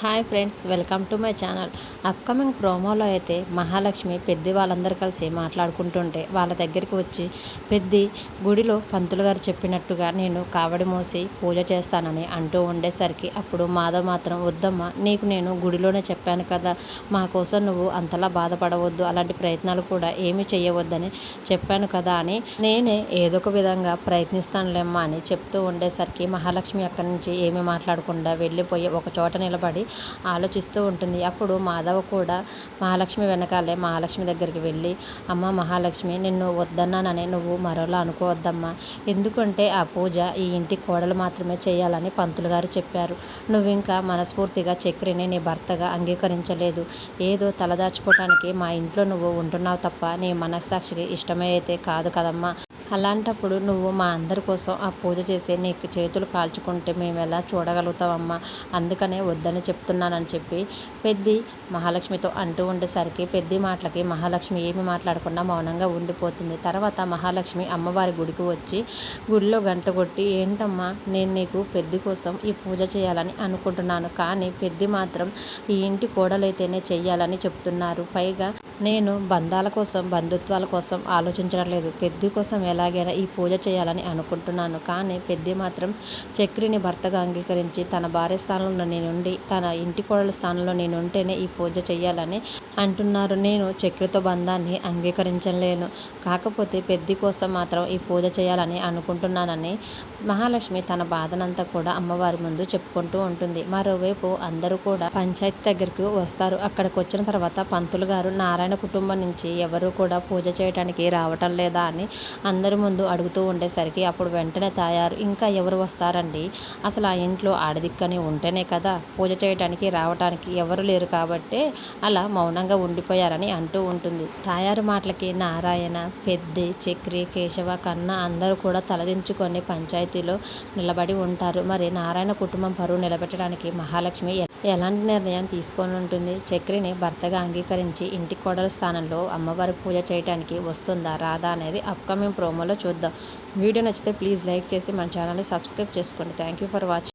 Hi friends, welcome to my channel. Upcoming ప్రోమోలో అయితే మహాలక్ష్మి పెద్ది వాళ్ళందరూ కలిసి మాట్లాడుకుంటుంటే వాళ్ళ దగ్గరికి వచ్చి పెద్ది గుడిలో పంతులు గారు చెప్పినట్టుగా నేను కావడి మోసి పూజ చేస్తానని అంటూ ఉండేసరికి అప్పుడు మాధవ్ మాత్రం వద్దమ్మా, నీకు నేను గుడిలోనే చెప్పాను కదా, మా కోసం నువ్వు అంతలా బాధపడవద్దు, అలాంటి ప్రయత్నాలు కూడా ఏమీ చేయవద్దని చెప్పాను కదా అని నేనే ఏదో ఒక విధంగా ప్రయత్నిస్తానులేమ్మా అని చెప్తూ ఉండేసరికి మహాలక్ష్మి అక్కడి నుంచి ఏమీ మాట్లాడకుండా వెళ్ళిపోయి ఒక చోట నిలబడి ఆలోచిస్తూ ఉంటుంది. అప్పుడు మాధవ్ కూడా మహాలక్ష్మి వెనకాలే మహాలక్ష్మి దగ్గరికి వెళ్ళి, అమ్మ మహాలక్ష్మి, నిన్ను వద్దన్నానని నువ్వు మరోలా అనుకోవద్దమ్మా, ఎందుకంటే ఆ పూజ ఈ ఇంటి కోడలు మాత్రమే చేయాలని పంతులు గారు చెప్పారు. నువ్వు ఇంకా మనస్ఫూర్తిగా చక్రిని నీ భర్తగా అంగీకరించలేదు, ఏదో తలదాచుకోవటానికి మా ఇంట్లో నువ్వు ఉంటున్నావు తప్ప నీ మనస్సాక్షికి ఇష్టమే అయితే కాదు కదమ్మా. అలాంటప్పుడు నువ్వు మా అందరి కోసం ఆ పూజ చేసి నీకు చేతులు కాల్చుకుంటే మేము ఎలా చూడగలుగుతావమ్మా, అందుకనే వద్దని చెప్తున్నానని చెప్పి పెద్ది మహాలక్ష్మితో అంటూ ఉండేసరికి పెద్ది మాటలకి మహాలక్ష్మి ఏమి మాట్లాడకుండా మౌనంగా ఉండిపోతుంది. తర్వాత మహాలక్ష్మి అమ్మవారి గుడికి వచ్చి గుడిలో గంట కొట్టి, ఏంటమ్మా, నేను నీకు పెద్ది కోసం ఈ పూజ చేయాలని అనుకుంటున్నాను, కానీ పెద్ది మాత్రం ఈ ఇంటి కోడలైతేనే చెయ్యాలని చెప్తున్నారు. పైగా నేను బంధాల కోసం బంధుత్వాల కోసం ఆలోచించడం లేదు, పెద్ది కోసం ఎలాగైనా ఈ పూజ చేయాలని అనుకుంటున్నాను, కానీ పెద్ది మాత్రం చక్రిని భర్తగా అంగీకరించి తన భార్య స్థానంలో నేనుండి తన ఇంటి కోడల స్థానంలో నేను ఉంటేనే ఈ పూజ చేయాలని అంటున్నారు. నేను చక్రితో బంధాన్ని అంగీకరించలేను, కాకపోతే పెద్ది కోసం మాత్రం ఈ పూజ చేయాలని అనుకుంటున్నానని మహాలక్ష్మి తన బాధనంతా కూడా అమ్మవారి ముందు చెప్పుకుంటూ ఉంటుంది. మరోవైపు అందరూ కూడా పంచాయతీ దగ్గరికి వస్తారు. అక్కడికి వచ్చిన తర్వాత పంతులు గారు నారాయణ కుటుంబం నుంచి ఎవరు కూడా పూజ చేయడానికి రావటం లేదా అని అందరి ముందు అడుగుతూ ఉండేసరికి అప్పుడు వెంటనే తాయారు, ఇంకా ఎవరు వస్తారండి, అసలు ఆ ఇంట్లో ఆడదిక్కని ఉంటేనే కదా పూజ చేయడానికి రావటానికి, ఎవరు లేరు కాబట్టే అలా మౌనంగా ఉండిపోయారని అంటూ ఉంటుంది. తాయారు మాటలకి నారాయణ, పెద్ది, చక్రి, కేశవ, కన్న అందరూ కూడా తలదించుకొని పంచాయతీలో నిలబడి ఉంటారు. మరి నారాయణ కుటుంబం పరువు నిలబెట్టడానికి మహాలక్ష్మి ఎలాంటి నిర్ణయం తీసుకొని ఉంటుంది? చక్రిని భర్తగా అంగీకరించి ఇంటి కోడల స్థానంలో అమ్మవారి పూజ చేయడానికి వస్తుందా రాదా అనేది అప్కమింగ్ ప్రోమోలో చూద్దాం. వీడియో నచ్చితే ప్లీజ్ లైక్ చేసి మన ఛానల్ని సబ్స్క్రైబ్ చేసుకోండి. Thank you for watching.